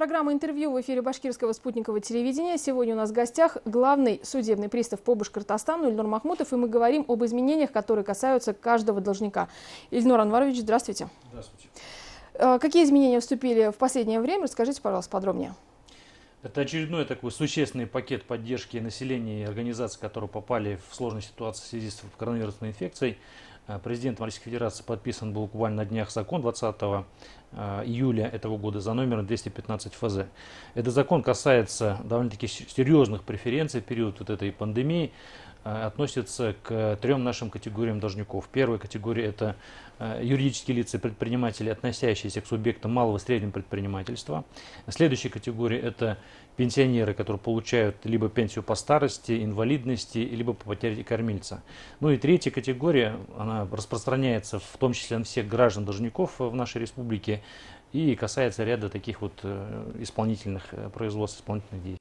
Программа «Интервью» в эфире башкирского спутникового телевидения. Сегодня у нас в гостях главный судебный пристав по Башкортостану Ильнур Махмутов. И мы говорим об изменениях, которые касаются каждого должника. Ильнур Анварович, здравствуйте. Здравствуйте. Какие изменения вступили в последнее время? Расскажите, пожалуйста, подробнее. Это очередной такой существенный пакет поддержки населения и организаций, которые попали в сложную ситуацию в связи с коронавирусной инфекцией. Президентом Российской Федерации подписан был буквально на днях закон 20 июля этого года за номером 215 ФЗ. Этот закон касается довольно-таки серьезных преференций в период вот этой пандемии. Относится к трем нашим категориям должников. Первая категория – это юридические лица и предприниматели, относящиеся к субъектам малого и среднего предпринимательства. Следующая категория – это пенсионеры, которые получают либо пенсию по старости, инвалидности, либо по потере кормильца. Ну и третья категория, она распространяется в том числе на всех граждан-должников в нашей республике и касается ряда таких вот исполнительных производств, исполнительных действий.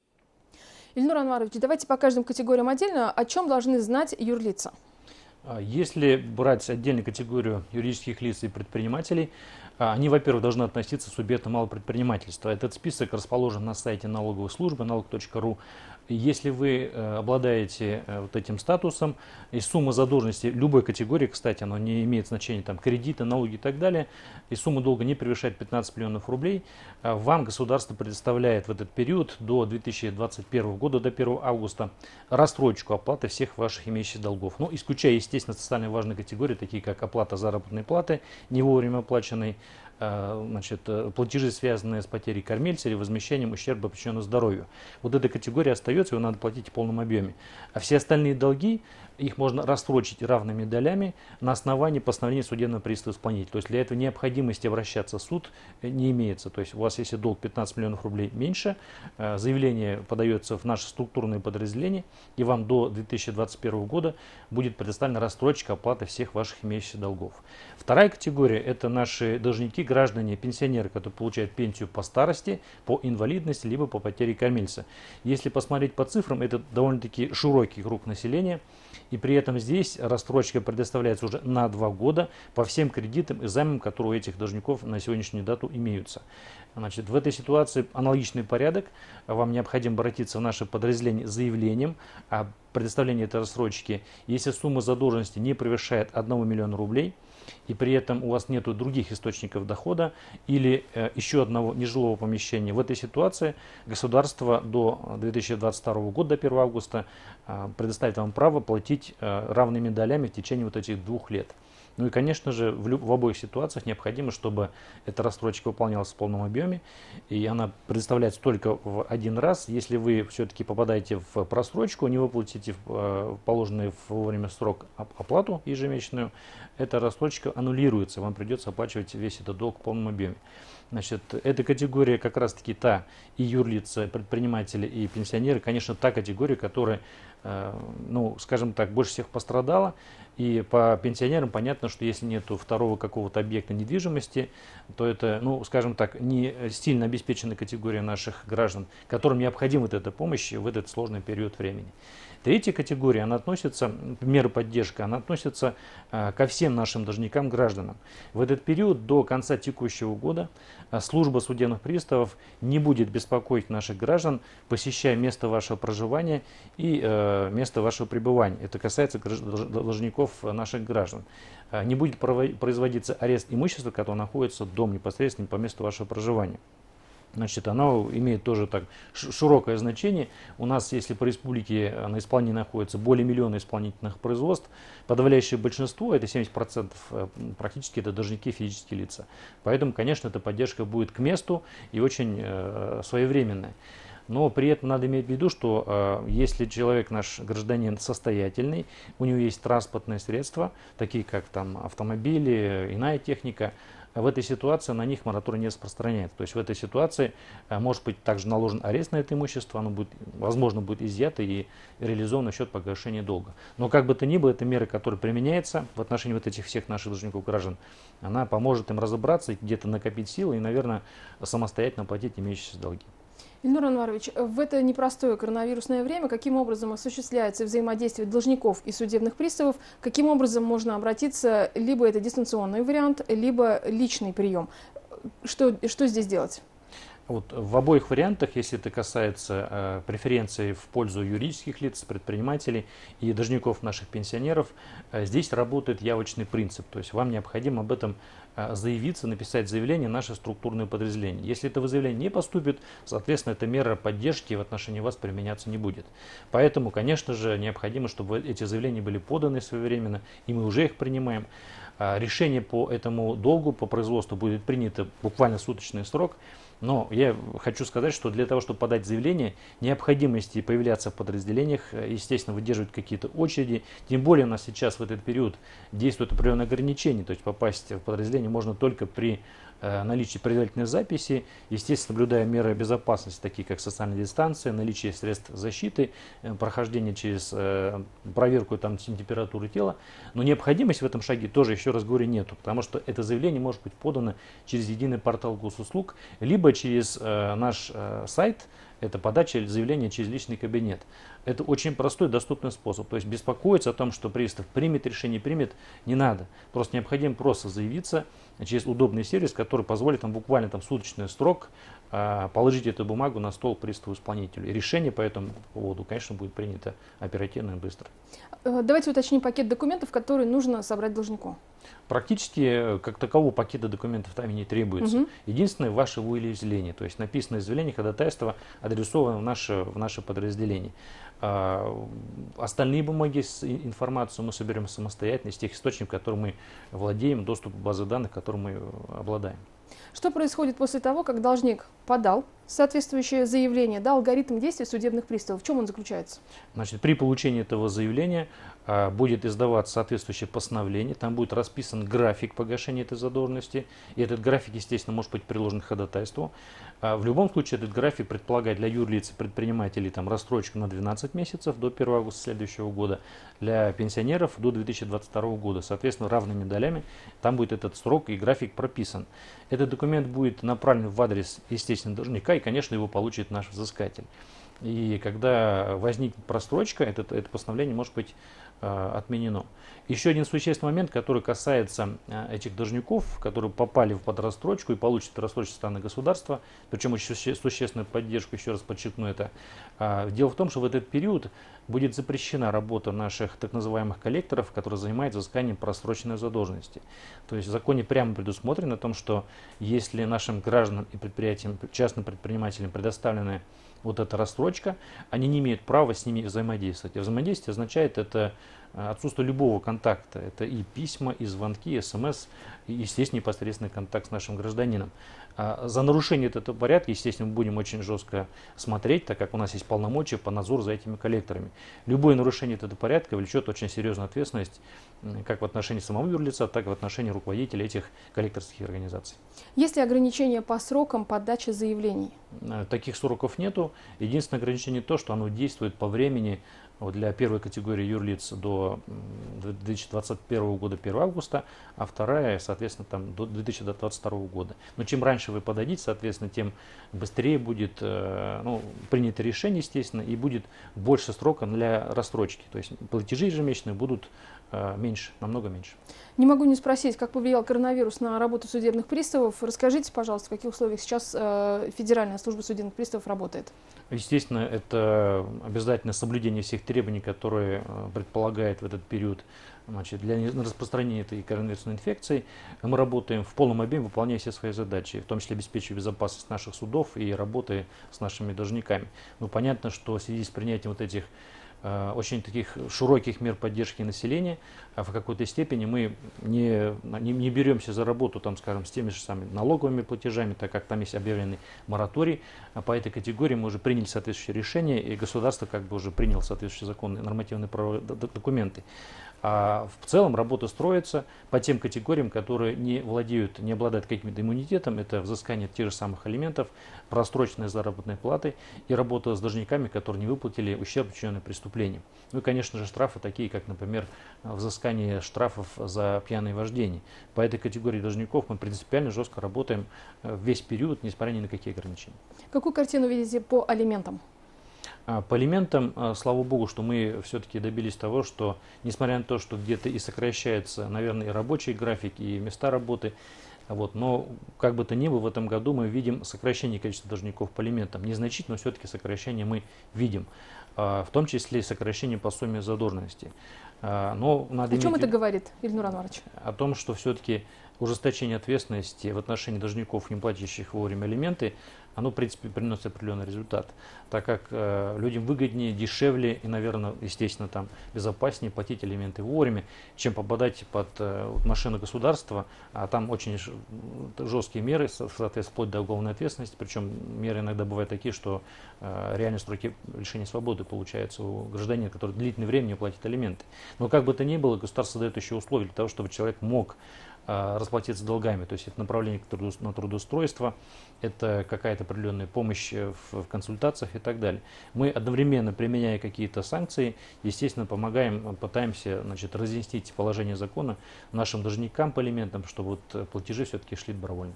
Ильнур Анварович, давайте по каждым категориям отдельно. О чем должны знать юрлица? Если брать отдельную категорию юридических лиц и предпринимателей, они, во-первых, должны относиться к субъектам малого предпринимательства. Этот список расположен на сайте налоговой службы налог.ру. Если вы обладаете вот этим статусом, и сумма задолженности любой категории, кстати, оно не имеет значения, там, кредиты, налоги и так далее, и сумма долга не превышает 15 миллионов рублей, вам государство предоставляет в этот период до 2021 года, до 1 августа, рассрочку оплаты всех ваших имеющихся долгов. Ну, исключая, естественно, социально важные категории, такие как оплата заработной платы, не вовремя оплаченной, платежи, связанные с потерей кормильца или возмещением ущерба, причиненного здоровью. Вот эта категория остается, его надо платить в полном объеме. А все остальные долги, их можно рассрочить равными долями на основании постановления судебного пристава исполнителя. То есть для этого необходимости обращаться в суд не имеется. То есть у вас, если долг 15 миллионов рублей меньше, заявление подается в наше структурное подразделение, и вам до 2021 года будет предоставлена рассрочка оплаты всех ваших имеющихся долгов. Вторая категория – это наши должники, граждане, пенсионеры, которые получают пенсию по старости, по инвалидности, либо по потере кормильца. Если посмотреть по цифрам, это довольно-таки широкий круг населения. И при этом здесь рассрочка предоставляется уже на 2 года по всем кредитам и займам, которые у этих должников на сегодняшнюю дату имеются. Значит, в этой ситуации аналогичный порядок. Вам необходимо обратиться в наше подразделение с заявлением о предоставлении этой рассрочки, если сумма задолженности не превышает 1 миллиона рублей, и при этом у вас нет других источников дохода или еще одного нежилого помещения. В этой ситуации государство до 2022 года, до 1 августа, предоставит вам право платить равными долями в течение вот этих 2 лет. Ну и, конечно же, в обоих ситуациях необходимо, чтобы эта рассрочка выполнялась в полном объеме, и она предоставляется только в один раз. Если вы все-таки попадаете в просрочку, не выплатите положенный вовремя срок оплату ежемесячную, эта рассрочка аннулируется, вам придется оплачивать весь этот долг в полном объеме. Значит, эта категория как раз-таки та и юрлица, предприниматели и пенсионеры, конечно, та категория, которая, скажем так, больше всех пострадала. И по пенсионерам понятно, что если нет второго какого-то объекта недвижимости, то это, скажем так, не сильно обеспеченная категория наших граждан, которым необходима вот эта помощь в этот сложный период времени. Третья категория, она относится, меры поддержки, она относится ко всем нашим должникам, гражданам. В этот период до конца текущего года служба судебных приставов не будет беспокоить наших граждан, посещая место вашего проживания и место вашего пребывания. Это касается должников наших граждан. Не будет производиться арест имущества, которое находится дома непосредственно по месту вашего проживания. Значит, оно имеет тоже так широкое значение. У нас, если по республике на исполнении находится более миллиона исполнительных производств, подавляющее большинство, это 70%, практически это должники, физические лица. Поэтому, конечно, эта поддержка будет к месту и очень своевременная. Но при этом надо иметь в виду, что если человек, наш гражданин, состоятельный, у него есть транспортные средства, такие как там автомобили, иная техника, в этой ситуации на них мораторий не распространяется. То есть в этой ситуации может быть также наложен арест на это имущество, оно будет, возможно, будет изъято и реализовано в счет погашения долга. Но как бы то ни было, эта мера, которая применяется в отношении вот этих всех наших должников граждан, она поможет им разобраться, где-то накопить силы и, наверное, самостоятельно платить имеющиеся долги. Ильнур Анварович, в это непростое коронавирусное время каким образом осуществляется взаимодействие должников и судебных приставов, каким образом можно обратиться, либо это дистанционный вариант, либо личный прием? Что здесь делать? Вот в обоих вариантах, если это касается преференций в пользу юридических лиц, предпринимателей и должников наших пенсионеров, здесь работает явочный принцип. То есть вам необходимо об этом заявиться, написать заявление в наше структурное подразделение. Если это заявление не поступит, соответственно, эта мера поддержки в отношении вас применяться не будет. Поэтому, конечно же, необходимо, чтобы эти заявления были поданы своевременно, и мы уже их принимаем. Решение по этому долгу, по производству будет принято буквально в суточный срок. Но я хочу сказать, что для того, чтобы подать заявление, необходимости появляться в подразделениях, естественно, выдерживать какие-то очереди. Тем более у нас сейчас в этот период действуют определенные ограничения. То есть попасть в подразделение можно только при наличии предварительной записи, естественно, соблюдая меры безопасности, такие как социальная дистанция, наличие средств защиты, прохождение через проверку температуры тела. Но необходимости в этом шаге тоже, еще раз говорю, нету, потому что это заявление может быть подано через единый портал госуслуг, либо через наш сайт. Это подача заявления через личный кабинет. Это очень простой, доступный способ. То есть беспокоиться о том, что пристав примет решение, примет, не надо. Просто необходимо просто заявиться через удобный сервис, который позволит вам буквально суточный срок положить эту бумагу на стол приставу-исполнителю. И решение по этому поводу, конечно, будет принято оперативно и быстро. Давайте уточним пакет документов, которые нужно собрать должнику. Практически как такового пакета документов там и не требуется. Единственное, ваше волеизъявление, то есть написанное заявление, ходатайство адресовано в наше подразделение. Остальные бумаги с информацией мы соберем самостоятельно из тех источников, которыми мы владеем, доступ к базе данных, которым мы обладаем. Что происходит после того, как должник подал соответствующее заявление, алгоритм действий судебных приставов? В чем он заключается? Значит, при получении этого заявления будет издаваться соответствующее постановление, там будет расписан график погашения этой задолженности, и этот график, естественно, может быть приложен к ходатайству. В любом случае, этот график предполагает для юрлиц и предпринимателей рассрочку на 12 месяцев до 1 августа следующего года, для пенсионеров до 2022 года. Соответственно, равными долями там будет этот срок и график прописан. Этот документ будет направлен в адрес, естественно, должника, и, конечно, его получит наш взыскатель. И когда возникнет просрочка, это постановление может быть отменено. Еще один существенный момент, который касается этих должников, которые попали под рассрочку и получат рассрочку со стороны государства, причем очень существенную поддержку, еще раз подчеркну это. Дело в том, что в этот период будет запрещена работа наших так называемых коллекторов, которые занимаются взысканием просроченной задолженности. То есть в законе прямо предусмотрено о том, что если нашим гражданам и предприятиям, частным предпринимателям предоставлены вот эта рассрочка, они не имеют права с ними взаимодействовать. И взаимодействие означает это отсутствие любого контакта. Это и письма, и звонки, и смс, и, естественно, непосредственный контакт с нашим гражданином. За нарушение этого порядка, естественно, мы будем очень жестко смотреть, так как у нас есть полномочия по надзору за этими коллекторами. Любое нарушение этого порядка влечет очень серьезную ответственность как в отношении самого юрлица, так и в отношении руководителей этих коллекторских организаций. Есть ли ограничения по срокам подачи заявлений? Таких сроков нету. Единственное ограничение то, что оно действует по времени для первой категории юрлиц до 2021 года 1 августа, а вторая, соответственно, до 2022 года. Но чем раньше вы подадите, соответственно, тем быстрее будет принято решение, естественно, и будет больше срока для рассрочки. То есть платежи ежемесячные будут меньше, намного меньше. Не могу не спросить, как повлиял коронавирус на работу судебных приставов. Расскажите, пожалуйста, в каких условиях сейчас Федеральная служба судебных приставов работает? Естественно, это обязательно соблюдение всех требований, которые предполагает в этот период для распространения этой коронавирусной инфекции. Мы работаем в полном объеме, выполняя все свои задачи, в том числе обеспечивая безопасность наших судов и работы с нашими должниками. Но понятно, что в связи с принятием вот этих очень таких широких мер поддержки населения, в какой-то степени мы не беремся за работу, с теми же самыми налоговыми платежами, так как там есть объявленный мораторий. По этой категории мы уже приняли соответствующее решение, и государство уже приняло соответствующие законные нормативные документы. А в целом работа строится по тем категориям, которые не обладают каким-то иммунитетом. Это взыскание тех же самых алиментов, просроченной заработной платы и работа с должниками, которые не выплатили ущерб, причиненный преступлением. Ну и, конечно же, штрафы такие, как, например, взыскание штрафов за пьяное вождение. По этой категории должников мы принципиально жестко работаем весь период, несмотря ни на какие ограничения. Какую картину видите по алиментам? По элементам, слава богу, что мы все-таки добились того, что, несмотря на то, что где-то и сокращается, наверное, и рабочий график, и места работы, но как бы то ни было, в этом году мы видим сокращение количества должников по элементам. Незначительно, но все-таки сокращение мы видим, в том числе и сокращение по сумме задолженности. Но надо О чем иметь это говорит, Ильнур Анварович? о том, что все-таки ужесточение ответственности в отношении должников, не платящих вовремя алименты, оно, в принципе, приносит определенный результат, так как людям выгоднее, дешевле и, наверное, естественно, там безопаснее платить алименты вовремя, чем попадать под машину государства, а там очень жесткие меры, соответственно, вплоть до уголовной ответственности, причем меры иногда бывают такие, что реальные сроки лишения свободы получаются у гражданина, который длительное время не платит алименты. Но как бы то ни было, государство дает еще условия для того, чтобы человек мог расплатиться долгами. То есть это направление на трудоустройство, это какая-то определенная помощь в консультациях и так далее. Мы одновременно, применяя какие-то санкции, естественно, помогаем, пытаемся, разъяснить положение закона нашим должникам по алиментам, чтобы платежи все-таки шли добровольно.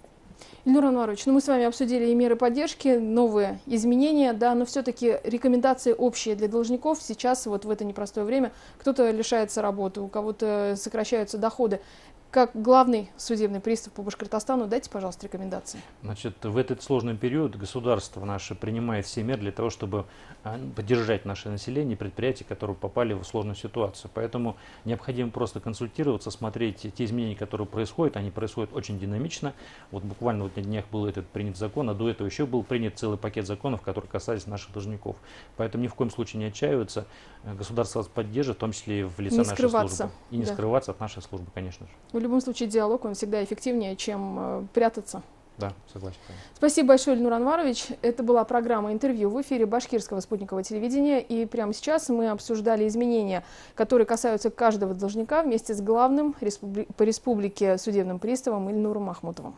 Ильнур Анварович, мы с вами обсудили и меры поддержки, новые изменения, да, но все-таки рекомендации общие для должников сейчас, в это непростое время, кто-то лишается работы, у кого-то сокращаются доходы. Как главный судебный пристав по Башкортостану, дайте, пожалуйста, рекомендации. В этот сложный период государство наше принимает все меры для того, чтобы поддержать наше население и предприятия, которые попали в сложную ситуацию. Поэтому необходимо просто консультироваться, смотреть те изменения, которые происходят. Они происходят очень динамично. Буквально на днях был этот принят закон, а до этого еще был принят целый пакет законов, которые касались наших должников. Поэтому ни в коем случае не отчаиваться. Государство вас поддержит, в том числе и в лице нашей службы. И не скрываться от нашей службы, конечно же. В любом случае диалог, он всегда эффективнее, чем прятаться. Да, согласен. Спасибо большое, Ильнур Анварович. Это была программа «Интервью» в эфире Башкирского спутникового телевидения. И прямо сейчас мы обсуждали изменения, которые касаются каждого должника вместе с главным по республике судебным приставом Ильнуром Махмутовым.